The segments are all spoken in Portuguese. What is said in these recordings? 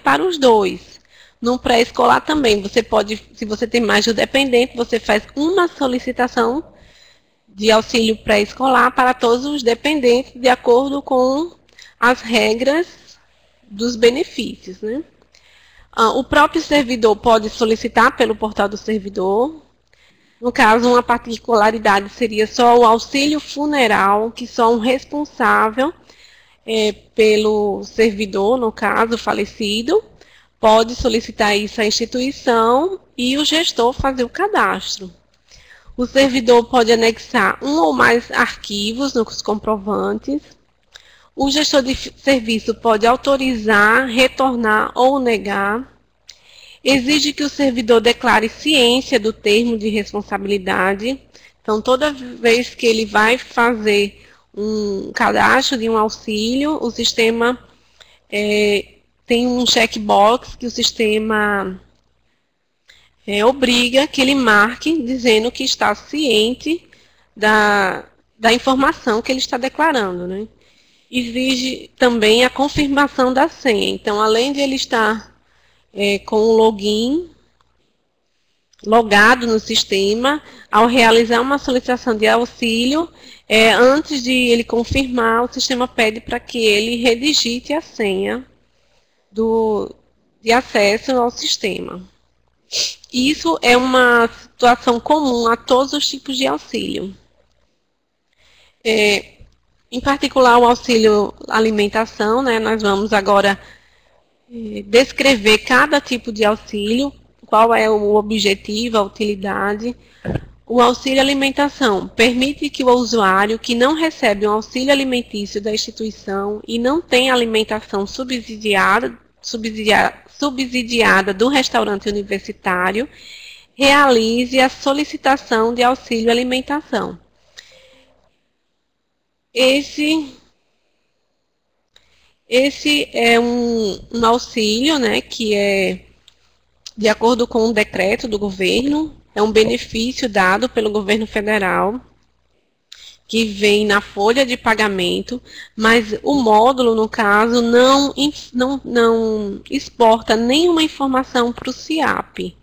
para os dois. No pré-escolar também, você pode, se você tem mais de um dependente, você faz uma solicitação de auxílio pré-escolar para todos os dependentes, de acordo com as regras dos benefícios, né? O próprio servidor pode solicitar pelo portal do servidor. No caso, uma particularidade seria só o auxílio funeral, que só um responsável pelo servidor, no caso, falecido, pode solicitar isso à instituição e o gestor fazer o cadastro. O servidor pode anexar um ou mais arquivos nos comprovantes. O gestor de serviço pode autorizar, retornar ou negar. Exige que o servidor declare ciência do termo de responsabilidade. Então, toda vez que ele vai fazer um cadastro de um auxílio, o sistema tem um checkbox que o sistema obriga que ele marque, dizendo que está ciente da informação que ele está declarando, né? Exige também a confirmação da senha. Então, além de ele estar com o login logado no sistema, ao realizar uma solicitação de auxílio, antes de ele confirmar, o sistema pede para que ele redigite a senha de acesso ao sistema. Isso é uma situação comum a todos os tipos de auxílio. Em particular, o auxílio alimentação, né, nós vamos agora descrever cada tipo de auxílio, qual é o objetivo, a utilidade. O auxílio alimentação permite que o usuário que não recebe um auxílio alimentício da instituição e não tem alimentação subsidiada do restaurante universitário, realize a solicitação de auxílio alimentação. Esse é um auxílio, né, que é de acordo com um decreto do governo, é um benefício dado pelo governo federal, que vem na folha de pagamento, mas o módulo, no caso, não exporta nenhuma informação para o CIAP.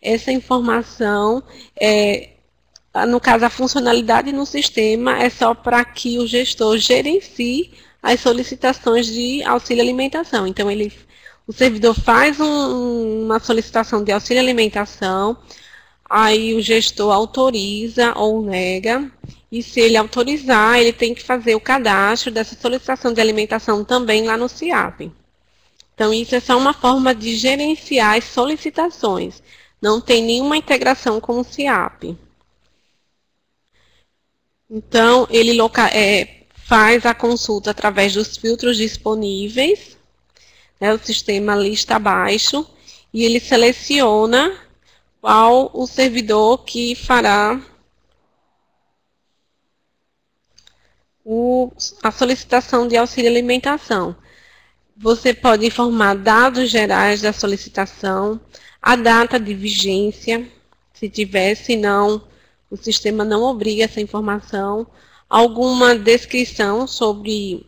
Essa informação, no caso, a funcionalidade no sistema é só para que o gestor gerencie as solicitações de auxílio alimentação. Então, o servidor faz uma solicitação de auxílio alimentação, aí o gestor autoriza ou nega, e se ele autorizar, ele tem que fazer o cadastro dessa solicitação de alimentação também lá no CIAP. Então, isso é só uma forma de gerenciar as solicitações. Não tem nenhuma integração com o CIAP. Então, ele faz a consulta através dos filtros disponíveis, né, o sistema lista abaixo, e ele seleciona qual o servidor que fará a solicitação de auxílio alimentação. Você pode informar dados gerais da solicitação, a data de vigência, se tiver, senão o sistema não obriga essa informação, alguma descrição sobre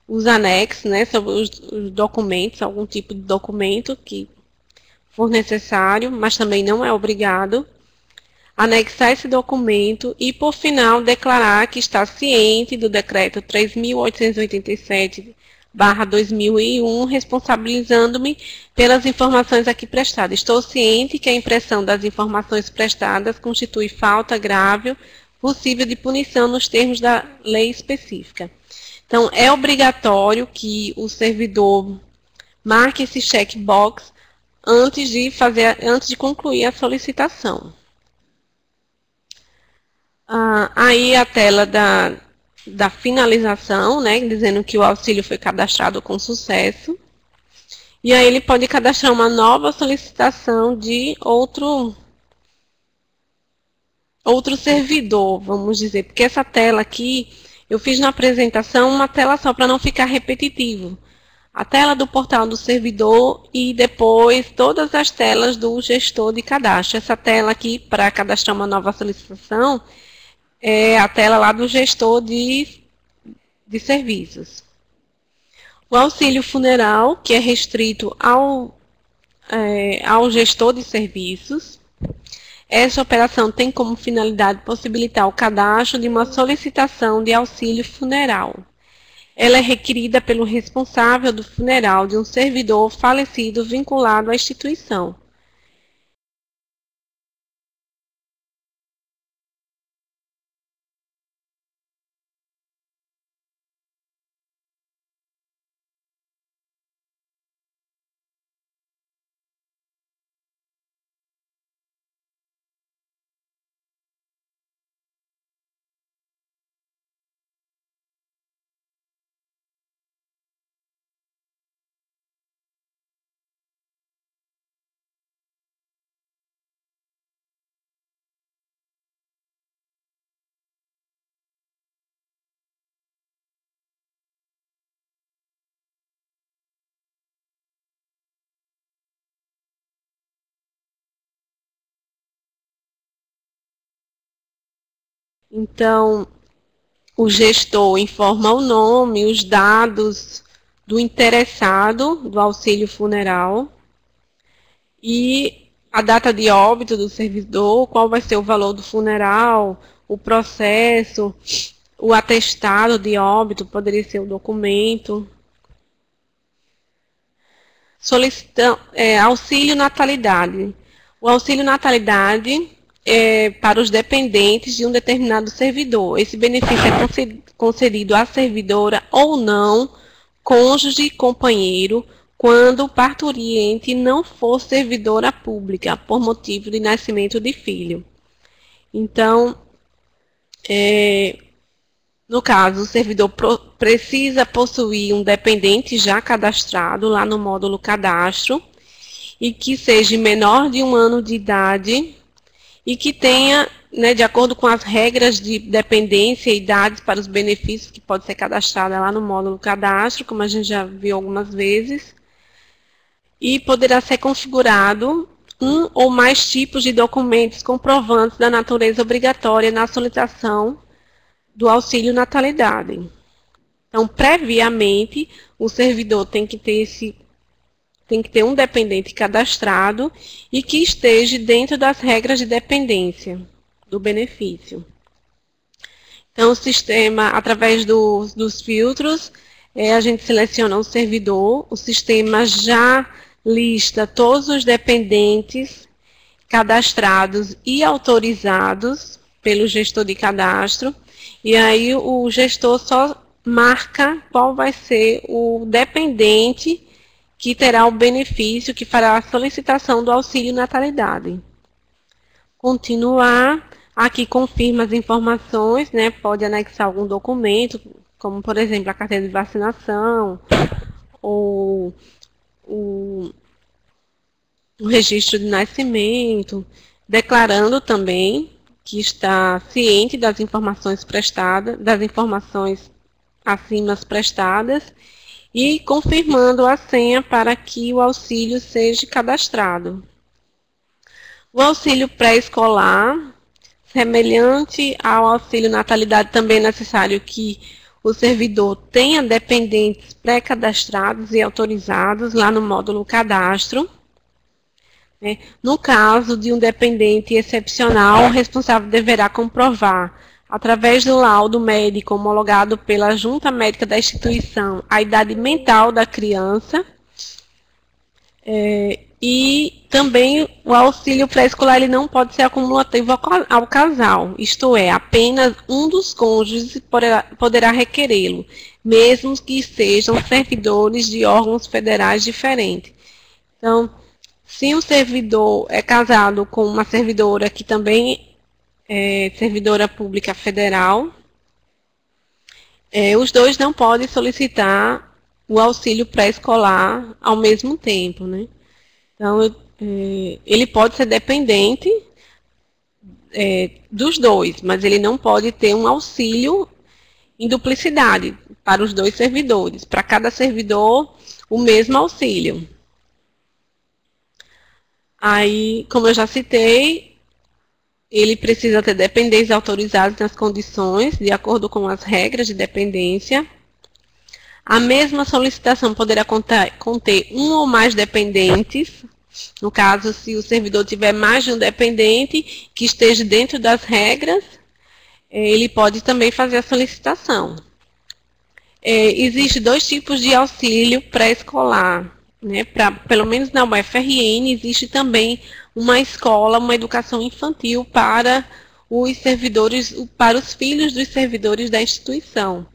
os anexos, né, sobre os documentos, algum tipo de documento que for necessário, mas também não é obrigado. Anexar esse documento e, por final, declarar que está ciente do decreto 3.887/2001, responsabilizando-me pelas informações aqui prestadas. Estou ciente que a impressão das informações prestadas constitui falta grave, possível de punição nos termos da lei específica. Então, é obrigatório que o servidor marque esse checkbox antes de concluir a solicitação. Aí a tela da finalização, né, dizendo que o auxílio foi cadastrado com sucesso. E aí ele pode cadastrar uma nova solicitação de outro servidor, vamos dizer. Porque essa tela aqui, eu fiz na apresentação uma tela só para não ficar repetitivo. A tela do portal do servidor e depois todas as telas do gestor de cadastro. Essa tela aqui, para cadastrar uma nova solicitação, é a tela lá do gestor de serviços. O auxílio funeral, que é restrito ao gestor de serviços. Essa operação tem como finalidade possibilitar o cadastro de uma solicitação de auxílio funeral. Ela é requerida pelo responsável do funeral de um servidor falecido vinculado à instituição. Então, o gestor informa o nome, os dados do interessado do auxílio funeral e a data de óbito do servidor, qual vai ser o valor do funeral, o processo, o atestado de óbito, poderia ser o documento. Auxílio natalidade. O auxílio natalidade é para os dependentes de um determinado servidor. Esse benefício é concedido à servidora ou não, cônjuge, companheiro, quando o parturiente não for servidora pública, por motivo de nascimento de filho. Então, no caso, o servidor precisa possuir um dependente já cadastrado lá no módulo cadastro e que seja menor de 1 ano de idade e que tenha, de acordo com as regras de dependência e idades para os benefícios que pode ser cadastrada lá no módulo cadastro, como a gente já viu algumas vezes, e poderá ser configurado um ou mais tipos de documentos comprovantes da natureza obrigatória na solicitação do auxílio natalidade. Então, previamente, o servidor tem que ter um dependente cadastrado e que esteja dentro das regras de dependência do benefício. Então, o sistema, através dos filtros, a gente seleciona o servidor, o sistema já lista todos os dependentes cadastrados e autorizados pelo gestor de cadastro, e aí o gestor só marca qual vai ser o dependente que terá o benefício, que fará a solicitação do auxílio natalidade. Continuar, aqui confirma as informações, pode anexar algum documento, como por exemplo a carteira de vacinação, ou o registro de nascimento, declarando também que está ciente das informações prestadas, das informações acima prestadas, e confirmando a senha para que o auxílio seja cadastrado. O auxílio pré-escolar, semelhante ao auxílio natalidade, também é necessário que o servidor tenha dependentes pré-cadastrados e autorizados lá no módulo cadastro. No caso de um dependente excepcional, o responsável deverá comprovar, através do laudo médico homologado pela junta médica da instituição, a idade mental da criança. E também o auxílio pré-escolar ele não pode ser acumulativo ao casal, isto é, apenas um dos cônjuges poderá requerê-lo, mesmo que sejam servidores de órgãos federais diferentes. Então, se o servidor é casado com uma servidora que também é servidora pública federal, os dois não podem solicitar o auxílio pré-escolar ao mesmo tempo, Então, ele pode ser dependente dos dois, mas ele não pode ter um auxílio em duplicidade para os dois servidores. Para cada servidor, o mesmo auxílio. Aí, como eu já citei, ele precisa ter dependentes autorizados nas condições, de acordo com as regras de dependência. A mesma solicitação poderá conter um ou mais dependentes. No caso, se o servidor tiver mais de um dependente que esteja dentro das regras, ele pode também fazer a solicitação. Existem dois tipos de auxílio pré-escolar. Né? Pelo menos na UFRN, existe também uma escola, uma educação infantil para os servidores, para os filhos dos servidores da instituição.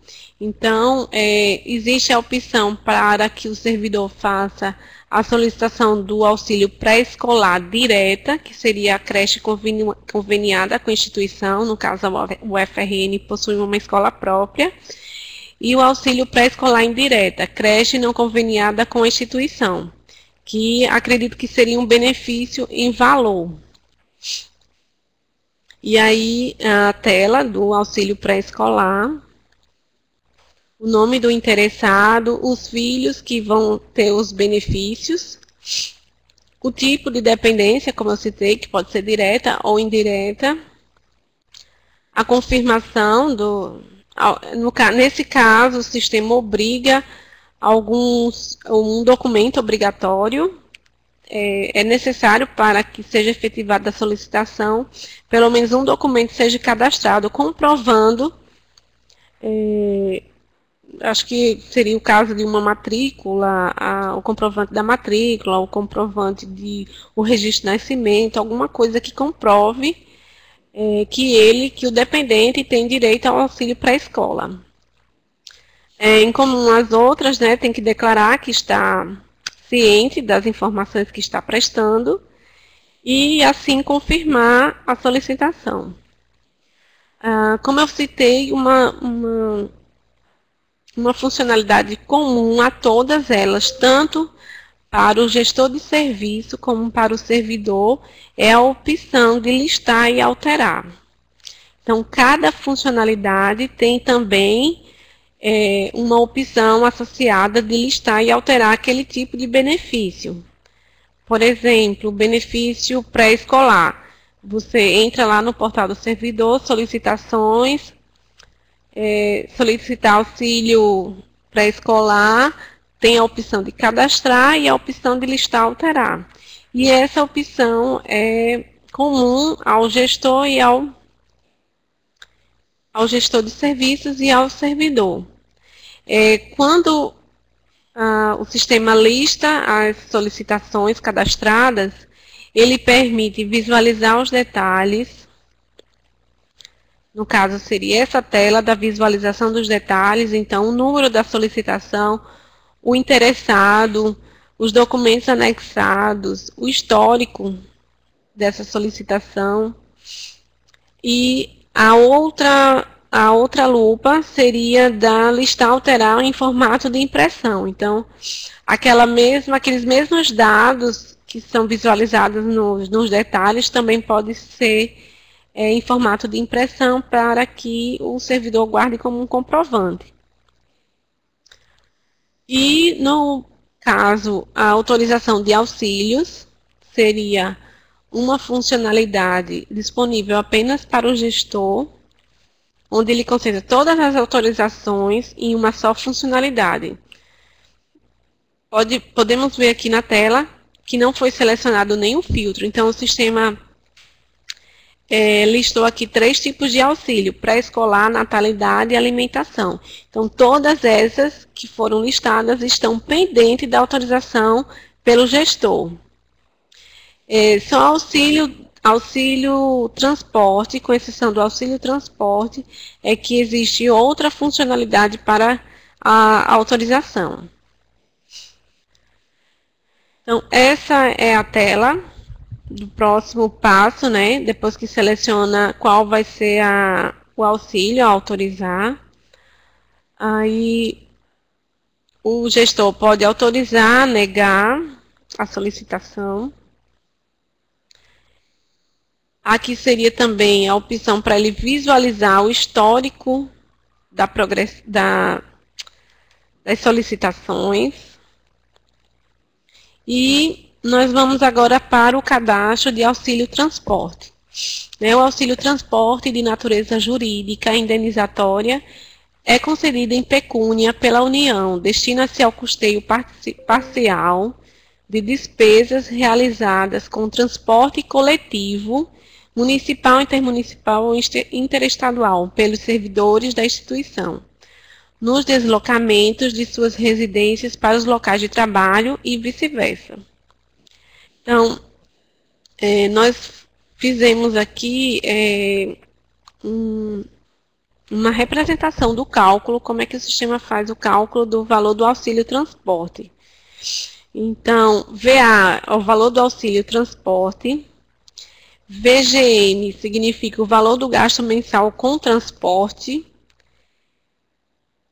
Então, existe a opção para que o servidor faça a solicitação do auxílio pré-escolar direta, que seria a creche conveniada com a instituição, no caso o UFRN possui uma escola própria, e o auxílio pré-escolar indireta, creche não conveniada com a instituição, que acredito que seria um benefício em valor. E aí, a tela do auxílio pré-escolar, o nome do interessado, os filhos que vão ter os benefícios, o tipo de dependência, como eu citei, que pode ser direta ou indireta, a confirmação nesse caso, o sistema obriga um documento obrigatório. É necessário para que seja efetivada a solicitação, pelo menos um documento seja cadastrado, comprovando, acho que seria o caso de uma matrícula, o comprovante da matrícula, o comprovante o registro de nascimento, alguma coisa que comprove que o dependente tem direito ao auxílio pré-escola. Em comum às outras, né, tem que declarar que está ciente das informações que está prestando e, assim, confirmar a solicitação. Como eu citei, uma funcionalidade comum a todas elas, tanto para o gestor de serviço como para o servidor, é a opção de listar e alterar. Então, cada funcionalidade tem também uma opção associada de listar e alterar aquele tipo de benefício. Por exemplo, o benefício pré-escolar. Você entra lá no portal do servidor, solicitações, solicitar auxílio pré-escolar, tem a opção de cadastrar e a opção de listar, alterar. E essa opção é comum ao gestor e ao gestor de serviços e ao servidor. Quando o sistema lista as solicitações cadastradas, ele permite visualizar os detalhes. No caso, seria essa tela da visualização dos detalhes, então o número da solicitação, o interessado, os documentos anexados, o histórico dessa solicitação. E a outra lupa seria da listar, alterar em formato de impressão. Então, aqueles mesmos dados que são visualizados nos detalhes também podem ser em formato de impressão para que o servidor guarde como um comprovante. E, no caso, a autorização de auxílios seria uma funcionalidade disponível apenas para o gestor, onde ele concentra todas as autorizações em uma só funcionalidade. Podemos ver aqui na tela que não foi selecionado nenhum filtro, então o sistema listou aqui 3 tipos de auxílio: pré-escolar, natalidade e alimentação. Então, todas essas que foram listadas estão pendentes da autorização pelo gestor. Só auxílio transporte, com exceção do auxílio transporte, é que existe outra funcionalidade para a autorização. Então, essa é a tela do próximo passo, né? Depois que seleciona qual vai ser o auxílio a autorizar. Aí, o gestor pode autorizar, negar a solicitação. Aqui seria também a opção para ele visualizar o histórico das solicitações. E nós vamos agora para o cadastro de auxílio transporte. O auxílio transporte de natureza jurídica indenizatória é concedida em pecúnia pela União, destina-se ao custeio parcial de despesas realizadas com transporte coletivo, municipal, intermunicipal ou interestadual, pelos servidores da instituição, nos deslocamentos de suas residências para os locais de trabalho e vice-versa. Então, nós fizemos aqui uma representação do cálculo, como é que o sistema faz o cálculo do valor do auxílio transporte. Então, VA é o valor do auxílio transporte, VGN significa o valor do gasto mensal com transporte,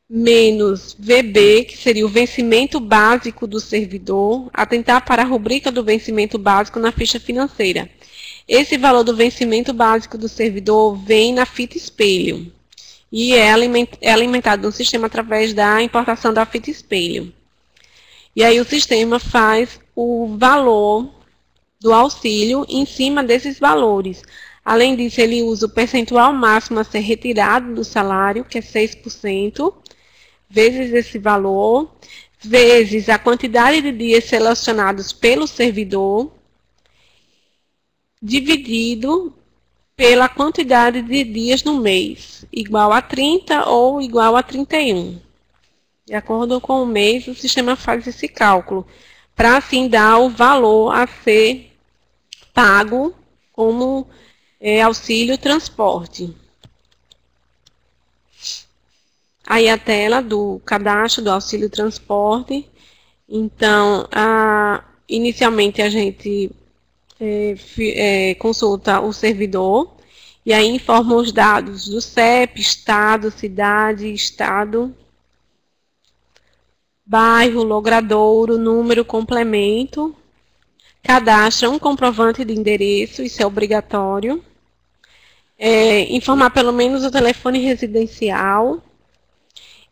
menos VB, que seria o vencimento básico do servidor, atentar para a rubrica do vencimento básico na ficha financeira. Esse valor do vencimento básico do servidor vem na fita espelho e é alimentado no sistema através da importação da fita espelho. E aí o sistema faz o valor do auxílio em cima desses valores. Além disso, ele usa o percentual máximo a ser retirado do salário, que é 6%, vezes esse valor, vezes a quantidade de dias selecionados pelo servidor, dividido pela quantidade de dias no mês, igual a 30 ou igual a 31. De acordo com o mês, o sistema faz esse cálculo, para assim dar o valor a ser pago como auxílio transporte. Aí a tela do cadastro do auxílio transporte. Então, inicialmente a gente consulta o servidor e aí informa os dados do CEP, estado, cidade, estado, bairro, logradouro, número, complemento, cadastra um comprovante de endereço, isso é obrigatório, informar pelo menos o telefone residencial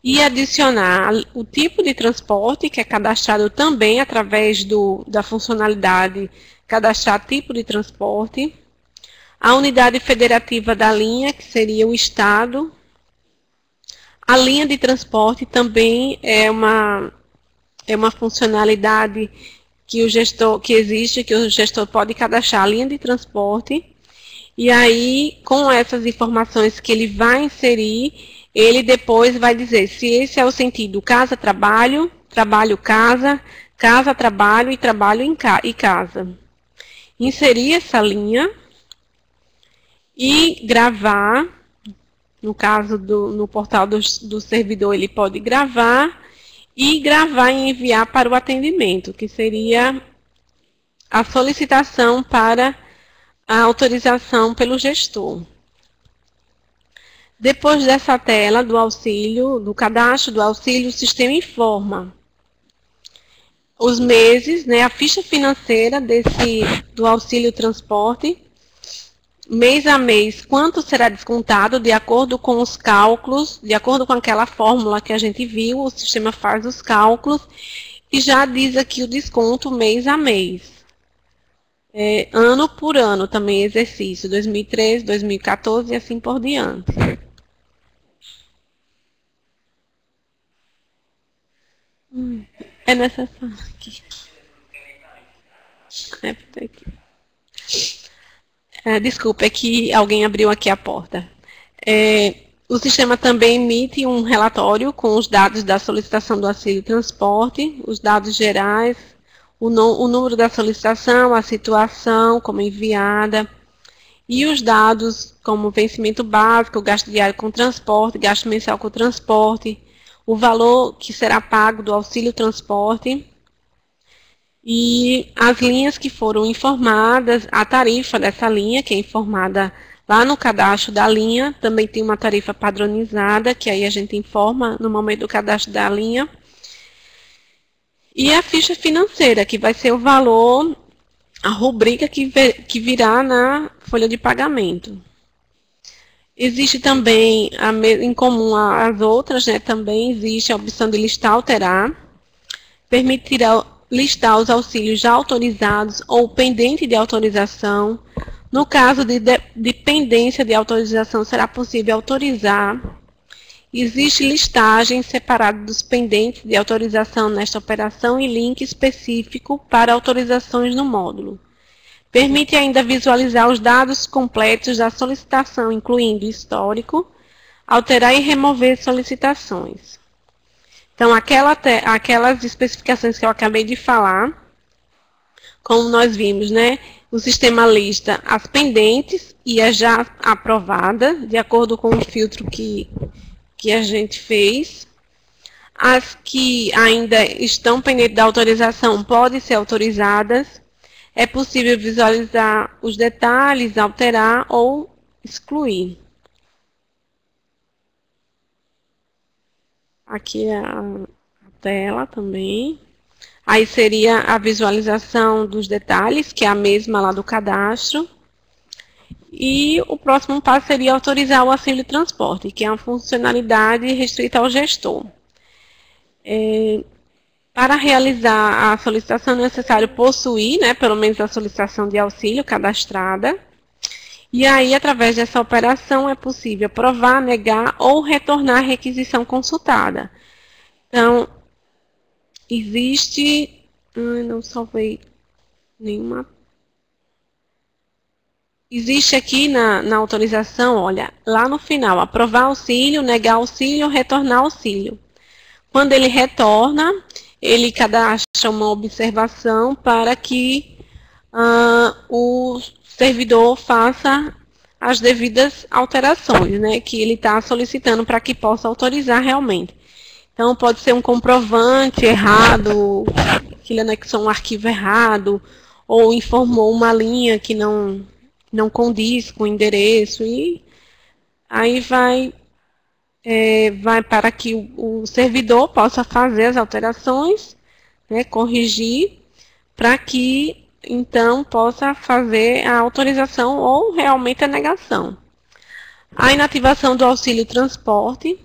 e adicionar o tipo de transporte, que é cadastrado também através da funcionalidade cadastrar tipo de transporte, a unidade federativa da linha, que seria o estado. A linha de transporte também é uma funcionalidade que o gestor pode cadastrar a linha de transporte. E aí, com essas informações que ele vai inserir, ele depois vai dizer se esse é o sentido casa-trabalho, trabalho-casa, casa-trabalho e trabalho e casa. Inserir essa linha e gravar. No caso no portal do servidor, ele pode gravar e enviar para o atendimento, que seria a solicitação para a autorização pelo gestor. Depois dessa tela do auxílio, do cadastro do auxílio, o sistema informa os meses, a ficha financeira do auxílio transporte, mês a mês, quanto será descontado de acordo com os cálculos, de acordo com aquela fórmula que a gente viu, o sistema faz os cálculos e já diz aqui o desconto mês a mês. Ano por ano também exercício, 2013, 2014 e assim por diante. É necessário aqui. Desculpa, é que alguém abriu aqui a porta. O sistema também emite um relatório com os dados da solicitação do auxílio transporte, os dados gerais, o número da solicitação, a situação, como enviada, e os dados como vencimento básico, gasto diário com transporte, gasto mensal com transporte, o valor que será pago do auxílio transporte, e as linhas que foram informadas, a tarifa dessa linha, que é informada lá no cadastro da linha, também tem uma tarifa padronizada, que aí a gente informa no momento do cadastro da linha. E a ficha financeira, que vai ser o valor, a rubrica que virá na folha de pagamento. Existe também, em comum às outras, também existe a opção de listar, alterar, permitirá listar os auxílios já autorizados ou pendente de autorização. No caso de dependência de autorização, será possível autorizar Existe listagem separada dos pendentes de autorização nesta operação e link específico para autorizações no módulo. Permite ainda visualizar os dados completos da solicitação, incluindo histórico, alterar e remover solicitações. Então, aquelas especificações que eu acabei de falar, como nós vimos, né? O sistema lista as pendentes e as já aprovadas, de acordo com o filtro que a gente fez. As que ainda estão pendentes da autorização podem ser autorizadas. É possível visualizar os detalhes, alterar ou excluir. Aqui é a tela também. Aí seria a visualização dos detalhes, que é a mesma lá do cadastro. E o próximo passo seria autorizar o auxílio transporte, que é uma funcionalidade restrita ao gestor. Para realizar a solicitação é necessário possuir, né, pelo menos a solicitação de auxílio cadastrada. E aí, através dessa operação, é possível aprovar, negar ou retornar a requisição consultada. Então, existe... não salvei nenhuma... Existe aqui na autorização, olha, lá no final, aprovar auxílio, negar auxílio, retornar auxílio. Quando ele retorna, ele cadastra uma observação para que o servidor faça as devidas alterações, né, que ele está solicitando para que possa autorizar realmente. Então, pode ser um comprovante errado, que ele anexou um arquivo errado, ou informou uma linha que não condiz com o endereço, e aí vai para que o servidor possa fazer as alterações, né, corrigir, para que, então, possa fazer a autorização ou realmente a negação. A inativação do auxílio transporte,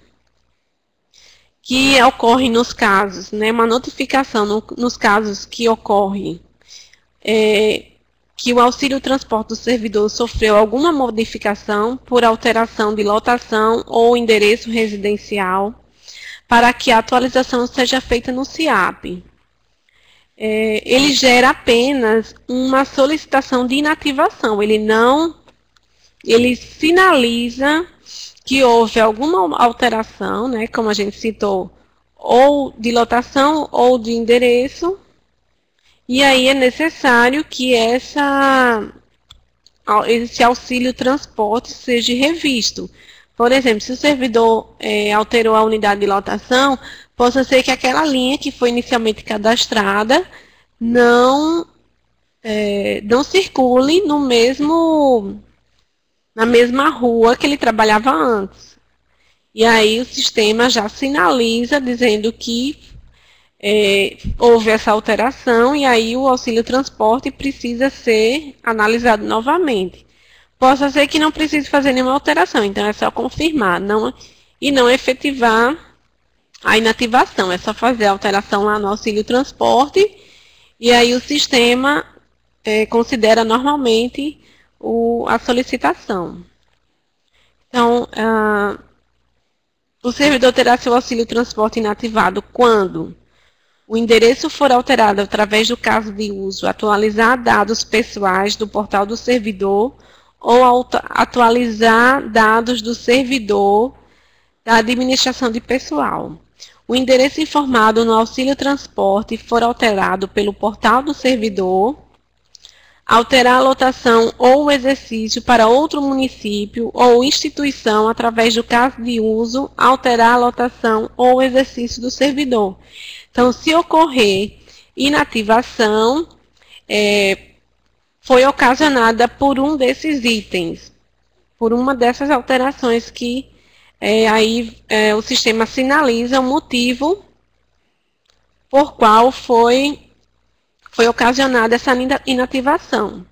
que ocorre nos casos, né, uma notificação nos casos que ocorre que o auxílio transporte do servidor sofreu alguma modificação por alteração de lotação ou endereço residencial, para que a atualização seja feita no SIAP. Ele gera apenas uma solicitação de inativação, ele sinaliza que houve alguma alteração, né, como a gente citou, ou de lotação ou de endereço, e aí é necessário que esse auxílio transporte seja revisto. Por exemplo, se o servidor alterou a unidade de lotação, possa ser que aquela linha que foi inicialmente cadastrada não circule na mesma rua que ele trabalhava antes. E aí o sistema já sinaliza dizendo que houve essa alteração, e aí o auxílio transporte precisa ser analisado novamente. Possa ser que não precise fazer nenhuma alteração, então é só confirmar e não efetivar a inativação. É só fazer a alteração lá no auxílio transporte, e aí o sistema considera normalmente a solicitação. Então, o servidor terá seu auxílio transporte inativado quando o endereço for alterado através do caso de uso, atualizar dados pessoais do portal do servidor ou atualizar dados do servidor da administração de pessoal. O endereço informado no auxílio transporte for alterado pelo portal do servidor, alterar a lotação ou o exercício para outro município ou instituição através do caso de uso, alterar a lotação ou o exercício do servidor. Então, se ocorrer inativação, foi ocasionada por um desses itens, por uma dessas alterações que o sistema sinaliza o motivo por qual foi ocasionada essa inativação.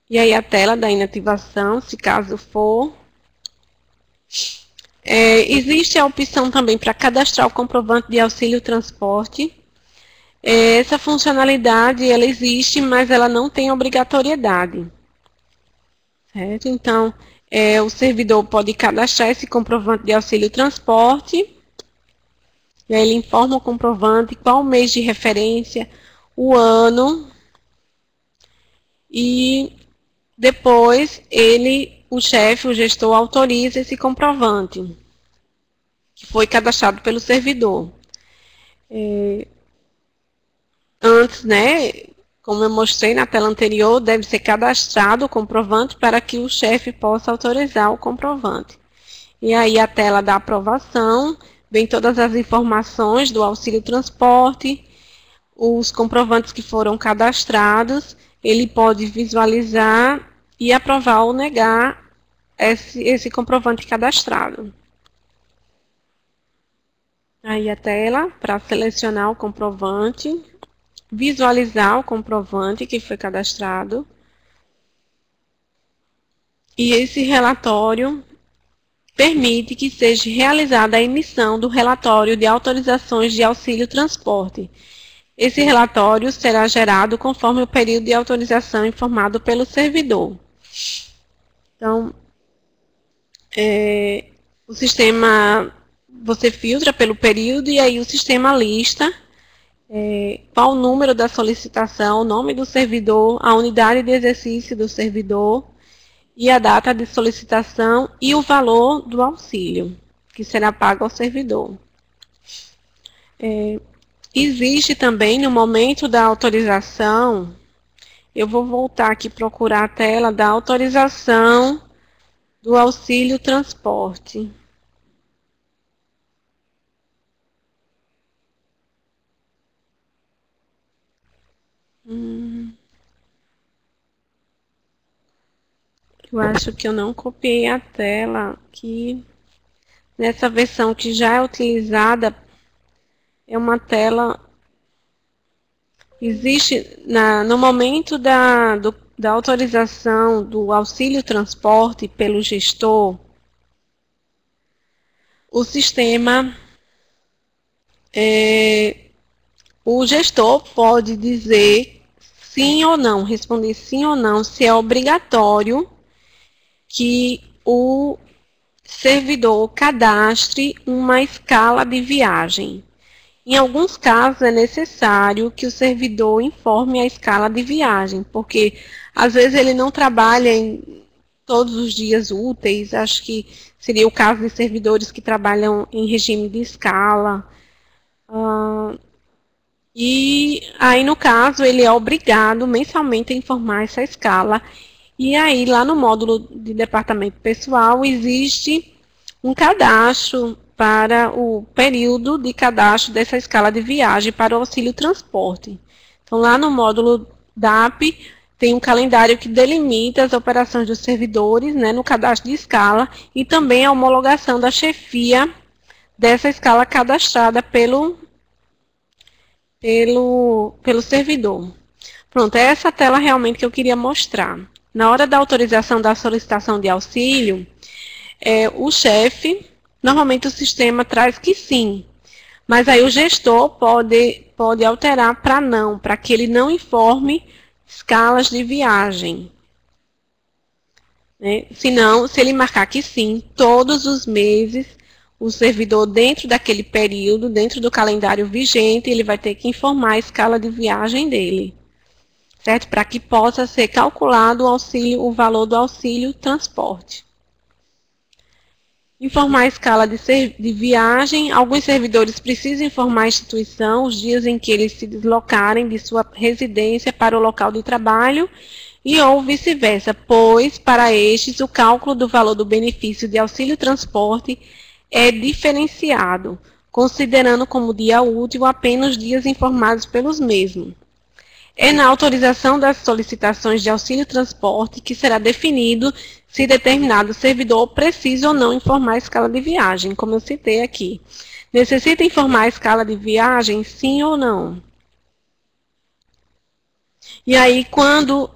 E aí a tela da inativação, se caso for. Existe a opção também para cadastrar o comprovante de auxílio transporte. Essa funcionalidade, ela existe, mas ela não tem obrigatoriedade. Certo? Então, O servidor pode cadastrar esse comprovante de auxílio transporte. E aí ele informa o comprovante, qual o mês de referência, o ano. E depois o chefe, o gestor, autoriza esse comprovante, que foi cadastrado pelo servidor. Antes, né, como eu mostrei na tela anterior, deve ser cadastrado o comprovante para que o chefe possa autorizar o comprovante. E aí a tela da aprovação, vem todas as informações do auxílio transporte, os comprovantes que foram cadastrados, ele pode visualizar e aprovar ou negar esse comprovante cadastrado. Aí a tela para selecionar o comprovante, visualizar o comprovante que foi cadastrado. E esse relatório permite que seja realizada a emissão do relatório de autorizações de auxílio transporte. Esse relatório será gerado conforme o período de autorização informado pelo servidor. Então, o sistema, você filtra pelo período e aí o sistema lista qual o número da solicitação, o nome do servidor, a unidade de exercício do servidor e a data de solicitação e o valor do auxílio, que será pago ao servidor. Existe também, no momento da autorização, eu vou voltar aqui procurar a tela da autorização do auxílio transporte. Eu acho que eu não copiei a tela aqui. Nessa versão que já é utilizada, é uma tela... Existe, no momento da autorização do auxílio transporte pelo gestor, o sistema, o gestor pode dizer sim ou não, responder sim ou não, se é obrigatório que o servidor cadastre uma escala de viagem. Em alguns casos é necessário que o servidor informe a escala de viagem, porque às vezes ele não trabalha em todos os dias úteis, acho que seria o caso de servidores que trabalham em regime de escala. E aí, no caso, ele é obrigado mensalmente a informar essa escala. E aí, lá no módulo de departamento pessoal, existe um cadastro para o período de cadastro dessa escala de viagem para o auxílio transporte. Então, lá no módulo DAP, tem um calendário que delimita as operações dos servidores, né, no cadastro de escala, e também a homologação da chefia dessa escala cadastrada pelo servidor. Pronto, é essa tela realmente que eu queria mostrar. Na hora da autorização da solicitação de auxílio, o chefe, normalmente o sistema traz que sim, mas aí o gestor pode alterar para não, para que ele não informe escalas de viagem. Senão, se ele marcar que sim, todos os meses, o servidor, dentro daquele período, dentro do calendário vigente, ele vai ter que informar a escala de viagem dele, certo? Para que possa ser calculado o valor do auxílio transporte. Informar a escala de viagem. Alguns servidores precisam informar a instituição os dias em que eles se deslocarem de sua residência para o local de trabalho e ou vice-versa, pois, para estes, o cálculo do valor do benefício de auxílio transporte é diferenciado, considerando como dia útil apenas dias informados pelos mesmos. É na autorização das solicitações de auxílio transporte que será definido se determinado servidor precisa ou não informar a escala de viagem, como eu citei aqui. Necessita informar a escala de viagem, sim ou não? E aí, quando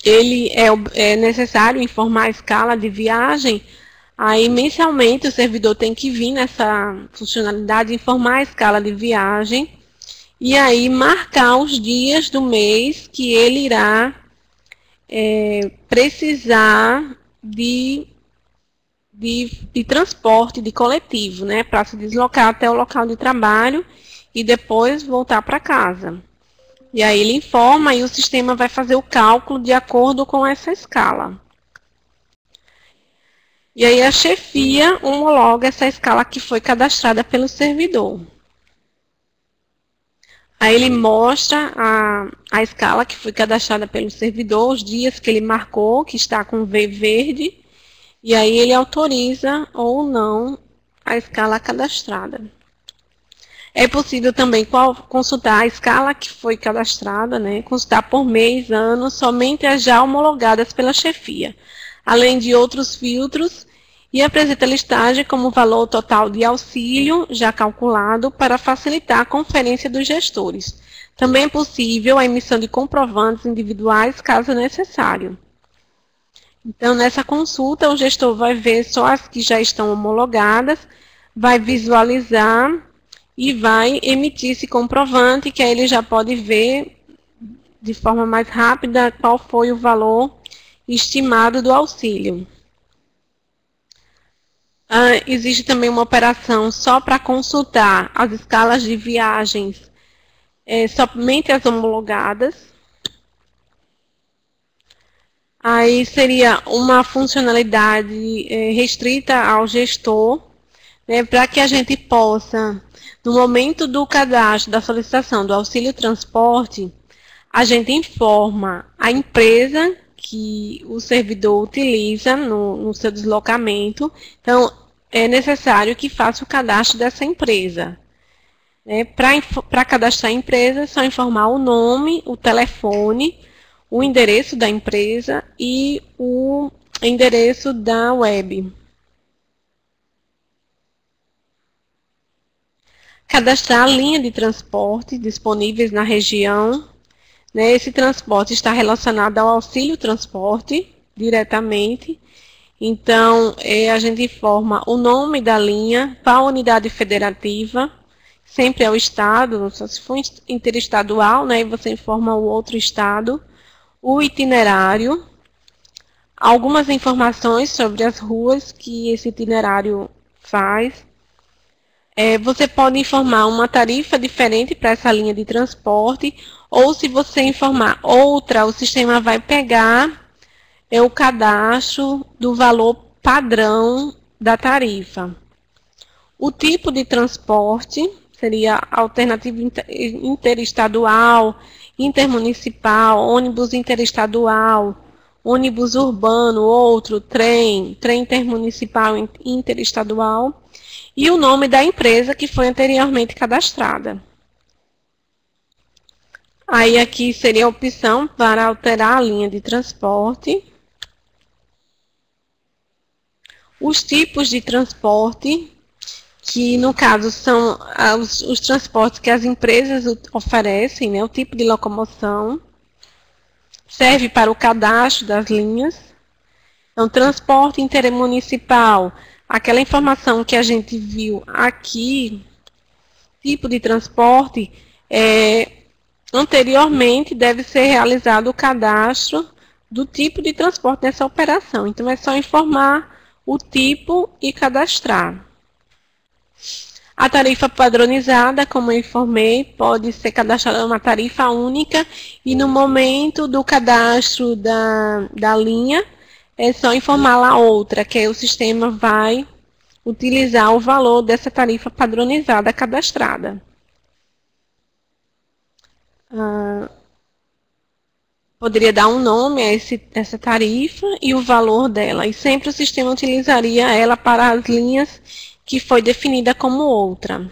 ele é necessário informar a escala de viagem, aí mensalmente o servidor tem que vir nessa funcionalidade, informar a escala de viagem, e aí marcar os dias do mês que ele irá precisar de transporte, de coletivo, né, para se deslocar até o local de trabalho e depois voltar para casa. E aí ele informa e o sistema vai fazer o cálculo de acordo com essa escala. E aí a chefia homologa essa escala que foi cadastrada pelo servidor. Aí ele mostra a escala que foi cadastrada pelo servidor, os dias que ele marcou, que está com V verde, e aí ele autoriza ou não a escala cadastrada. É possível também consultar a escala que foi cadastrada, né, consultar por mês, ano, somente as já homologadas pela chefia, além de outros filtros, e apresenta a listagem como valor total de auxílio já calculado para facilitar a conferência dos gestores. Também é possível a emissão de comprovantes individuais, caso necessário. Então, nessa consulta, o gestor vai ver só as que já estão homologadas, vai visualizar e vai emitir esse comprovante, que aí ele já pode ver de forma mais rápida qual foi o valor estimado do auxílio. Existe também uma operação só para consultar as escalas de viagens, somente as homologadas. Aí seria uma funcionalidade restrita ao gestor, né, para que a gente possa, no momento do cadastro, da solicitação do auxílio transporte, a gente informa a empresa que o servidor utiliza no seu deslocamento. Então, é necessário que faça o cadastro dessa empresa. Para cadastrar a empresa, é só informar o nome, o telefone, o endereço da empresa e o endereço da web. Cadastrar a linha de transporte disponíveis na região. Esse transporte está relacionado ao auxílio transporte diretamente. Então, a gente informa o nome da linha, qual unidade federativa, sempre é o estado, só se for interestadual, né, você informa o outro estado, o itinerário, algumas informações sobre as ruas que esse itinerário faz. Você pode informar uma tarifa diferente para essa linha de transporte, ou se você informar outra, o sistema vai pegar o cadastro do valor padrão da tarifa. O tipo de transporte seria alternativa interestadual, intermunicipal, ônibus interestadual, ônibus urbano, outro, trem intermunicipal, interestadual, e o nome da empresa que foi anteriormente cadastrada. Aí aqui seria a opção para alterar a linha de transporte. Os tipos de transporte, que no caso são os transportes que as empresas oferecem, né, o tipo de locomoção, serve para o cadastro das linhas. Então, transporte intermunicipal, aquela informação que a gente viu aqui, tipo de transporte, anteriormente deve ser realizado o cadastro do tipo de transporte nessa operação. Então, é só informar o tipo e cadastrar. A tarifa padronizada, como eu informei, pode ser cadastrada uma tarifa única e no momento do cadastro da linha, é só informar lá outra, que aí o sistema vai utilizar o valor dessa tarifa padronizada cadastrada. Poderia dar um nome a essa tarifa e o valor dela. E sempre o sistema utilizaria ela para as linhas que foi definida como outra.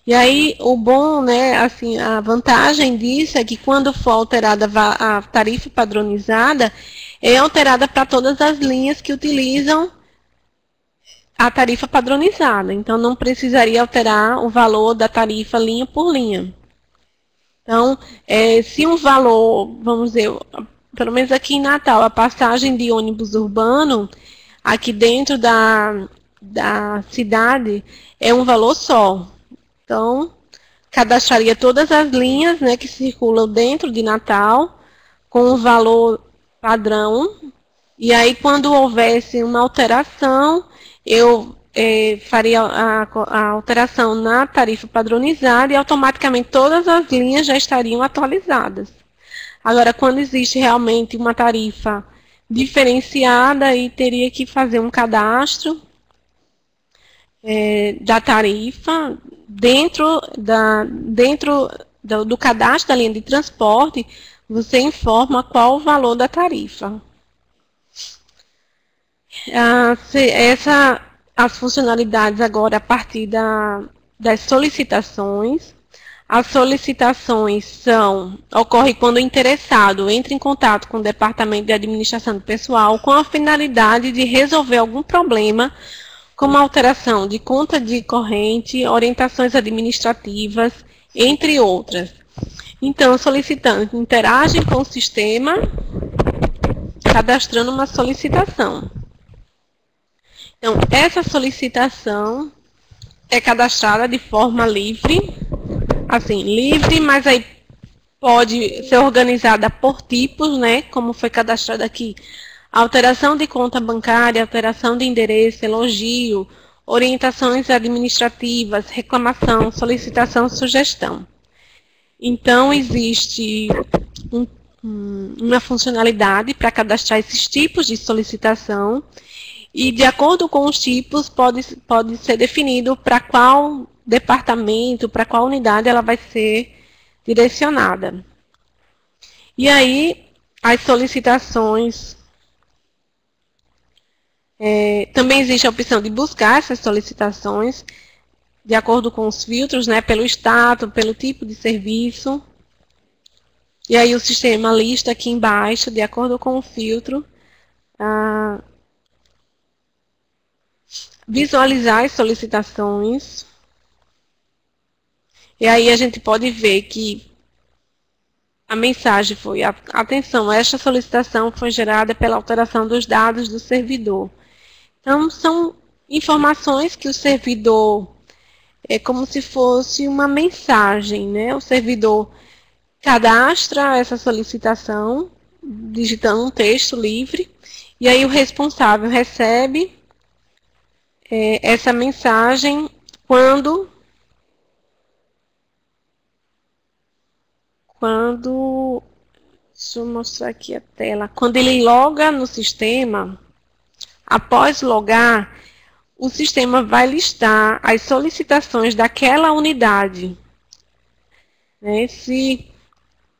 E aí, o bom, né, assim, a vantagem disso é que quando for alterada a tarifa padronizada, é alterada para todas as linhas que utilizam a tarifa padronizada. Então, não precisaria alterar o valor da tarifa linha por linha. Então, se um valor, vamos dizer, pelo menos aqui em Natal, a passagem de ônibus urbano, aqui dentro da cidade, é um valor só. Então, cadastraria todas as linhas, né, que circulam dentro de Natal, com o valor padrão, E aí, quando houvesse uma alteração, eu faria a alteração na tarifa padronizada e automaticamente todas as linhas já estariam atualizadas. Agora, quando existe realmente uma tarifa diferenciada, aí teria que fazer um cadastro da tarifa dentro do cadastro da linha de transporte, você informa qual o valor da tarifa. As funcionalidades agora a partir das solicitações. As solicitações ocorrem quando o interessado entra em contato com o Departamento de Administração do Pessoal com a finalidade de resolver algum problema, como alteração de conta de corrente, orientações administrativas, entre outras. Então, o solicitante interage com o sistema, cadastrando uma solicitação. Então, essa solicitação é cadastrada de forma livre, assim, livre, mas aí pode ser organizada por tipos, né, como foi cadastrado aqui. Alteração de conta bancária, alteração de endereço, elogio, orientações administrativas, reclamação, solicitação, sugestão. Então, existe uma funcionalidade para cadastrar esses tipos de solicitação e, de acordo com os tipos, pode ser definido para qual departamento, para qual unidade ela vai ser direcionada. E aí, as solicitações... também existe a opção de buscar essas solicitações de acordo com os filtros, né, pelo status, pelo tipo de serviço. E aí o sistema lista aqui embaixo, de acordo com o filtro, visualizar as solicitações. E aí a gente pode ver que a mensagem foi: atenção, esta solicitação foi gerada pela alteração dos dados do servidor. Então, são informações que o servidor, é como se fosse uma mensagem, né? O servidor cadastra essa solicitação, digitando um texto livre, e aí o responsável recebe essa mensagem quando deixa eu mostrar aqui a tela, quando ele loga no sistema. Após logar, o sistema vai listar as solicitações daquela unidade. Né? Se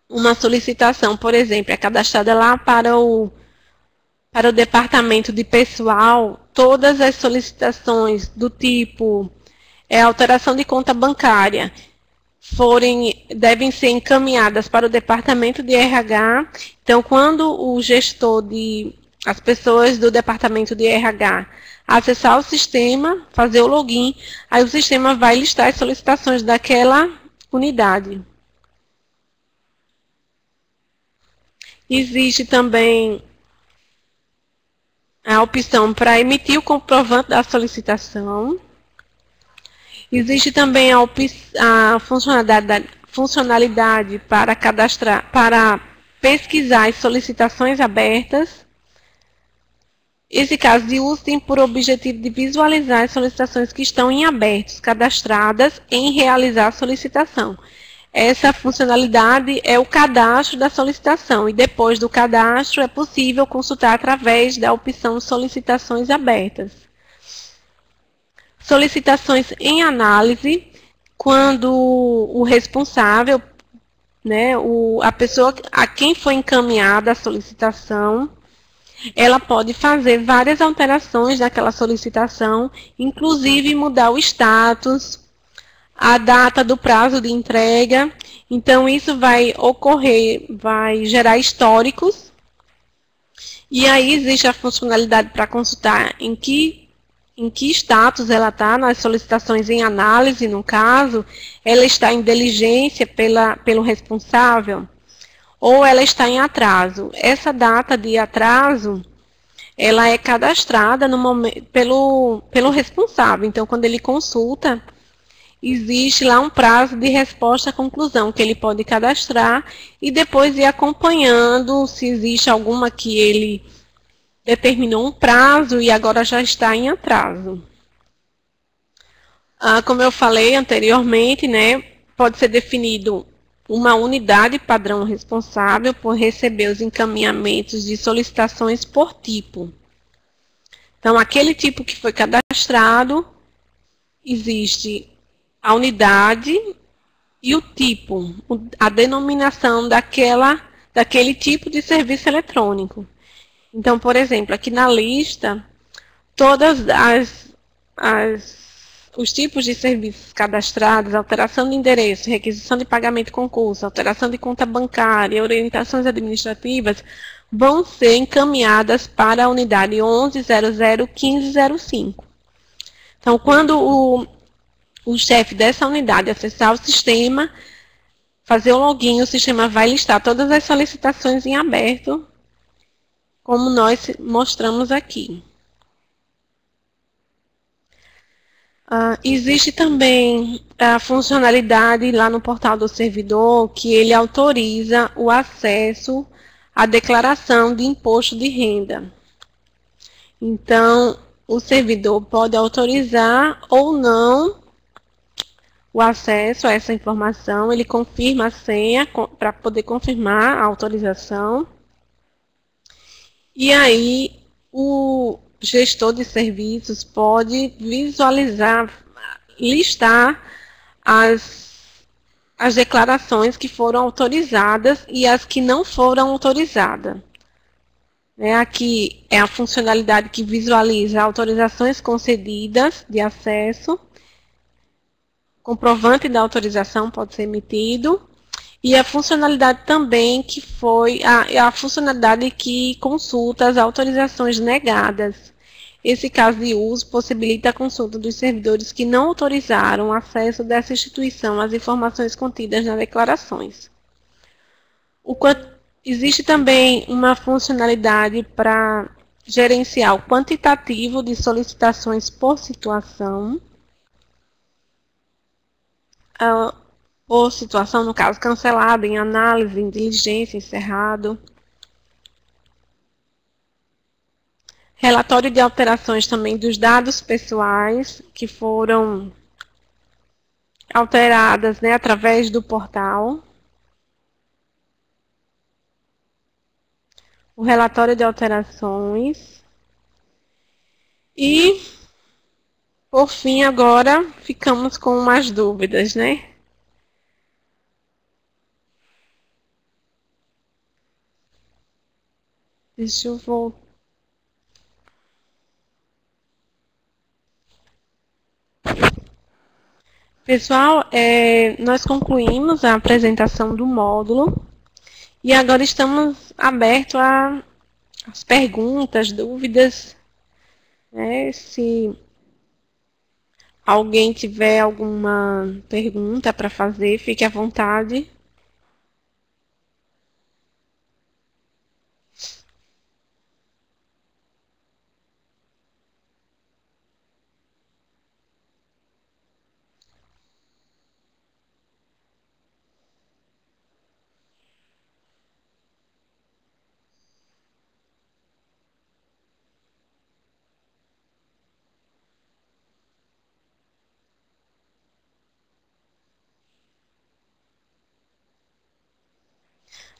uma solicitação, por exemplo, é cadastrada lá para o departamento de pessoal, todas as solicitações do tipo alteração de conta bancária devem ser encaminhadas para o departamento de RH. Então, quando o gestor as pessoas do departamento de RH acessar o sistema, fazer o login, aí o sistema vai listar as solicitações daquela unidade. Existe também a opção para emitir o comprovante da solicitação. Existe também a funcionalidade para pesquisar as solicitações abertas. Esse caso de uso tem por objetivo de visualizar as solicitações que estão em abertos, cadastradas em realizar a solicitação. Essa funcionalidade é o cadastro da solicitação e depois do cadastro é possível consultar através da opção solicitações abertas. Solicitações em análise, quando o responsável, né, a pessoa a quem foi encaminhada a solicitação, ela pode fazer várias alterações naquela solicitação, inclusive mudar o status, a data do prazo de entrega. Então, isso vai gerar históricos. E aí existe a funcionalidade para consultar em que status ela está nas solicitações em análise, no caso, ela está em diligência pelo responsável, ou ela está em atraso. Essa data de atraso, ela é cadastrada no momento, pelo responsável. Então, quando ele consulta, existe lá um prazo de resposta à conclusão que ele pode cadastrar e depois ir acompanhando se existe alguma que ele determinou um prazo e agora já está em atraso. Como eu falei anteriormente, né, pode ser definido uma unidade padrão responsável por receber os encaminhamentos de solicitações por tipo. Então, aquele tipo que foi cadastrado, existe a unidade e o tipo, a denominação daquele tipo de serviço eletrônico. Então, por exemplo, aqui na lista, todas os tipos de serviços cadastrados, alteração de endereço, requisição de pagamento de concurso, alteração de conta bancária, orientações administrativas, vão ser encaminhadas para a unidade 11.00.15.05. Então, quando o chefe dessa unidade acessar o sistema, fazer o login, o sistema vai listar todas as solicitações em aberto, como nós mostramos aqui. Existe também a funcionalidade lá no portal do servidor que ele autoriza o acesso à declaração de imposto de renda. Então, o servidor pode autorizar ou não o acesso a essa informação, ele confirma a senha para poder confirmar a autorização. E aí, o gestor de serviços pode visualizar, listar as declarações que foram autorizadas e as que não foram autorizadas. Aqui é a funcionalidade que visualiza autorizações concedidas de acesso, comprovante da autorização pode ser emitido, e a funcionalidade também que foi a funcionalidade que consulta as autorizações negadas. Esse caso de uso possibilita a consulta dos servidores que não autorizaram o acesso dessa instituição às informações contidas nas declarações. Existe também uma funcionalidade para gerenciar o quantitativo de solicitações por situação. Ou situação, no caso, cancelada, em análise, em diligência, encerrado. Relatório de alterações também dos dados pessoais que foram alteradas, né, através do portal. O relatório de alterações. E, por fim, agora ficamos com umas dúvidas, né? Deixa eu voltar. Pessoal, nós concluímos a apresentação do módulo e agora estamos abertos às perguntas, dúvidas. Se alguém tiver alguma pergunta para fazer, fique à vontade.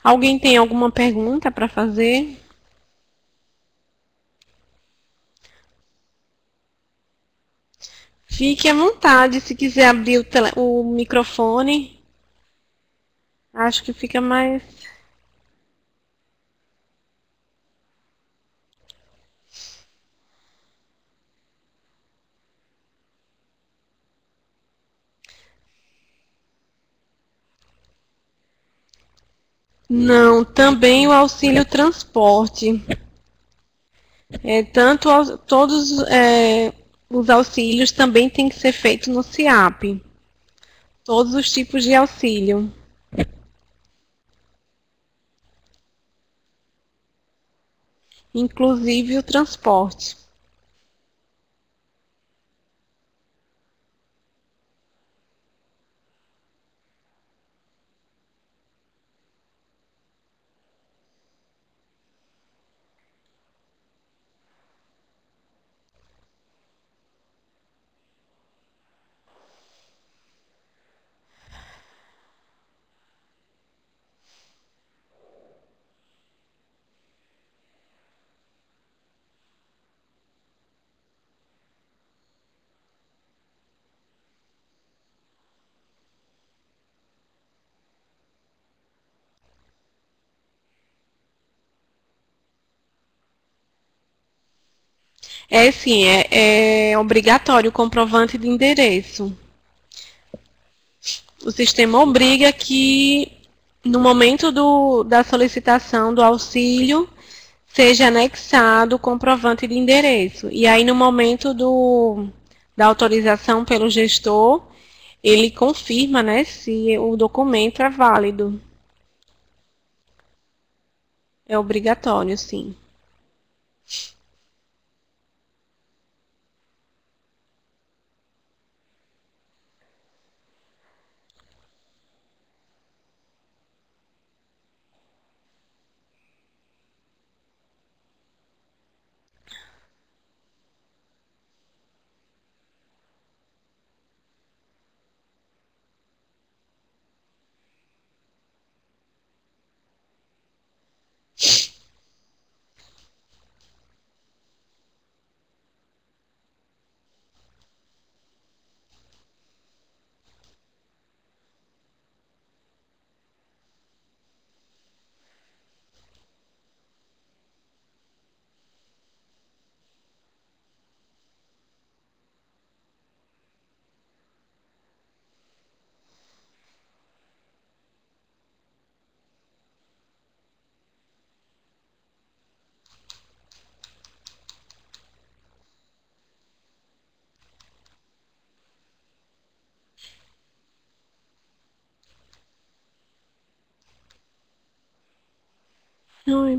Alguém tem alguma pergunta para fazer? Fique à vontade, se quiser abrir o microfone. Acho que fica mais... Não, também o auxílio transporte. Todos os auxílios também têm que ser feitos no SIAP. Todos os tipos de auxílio. Inclusive o transporte. É sim, é obrigatório o comprovante de endereço. O sistema obriga que, no momento da solicitação do auxílio, seja anexado o comprovante de endereço. E aí, no momento da autorização pelo gestor, ele confirma, né, se o documento é válido. É obrigatório, sim. Ai,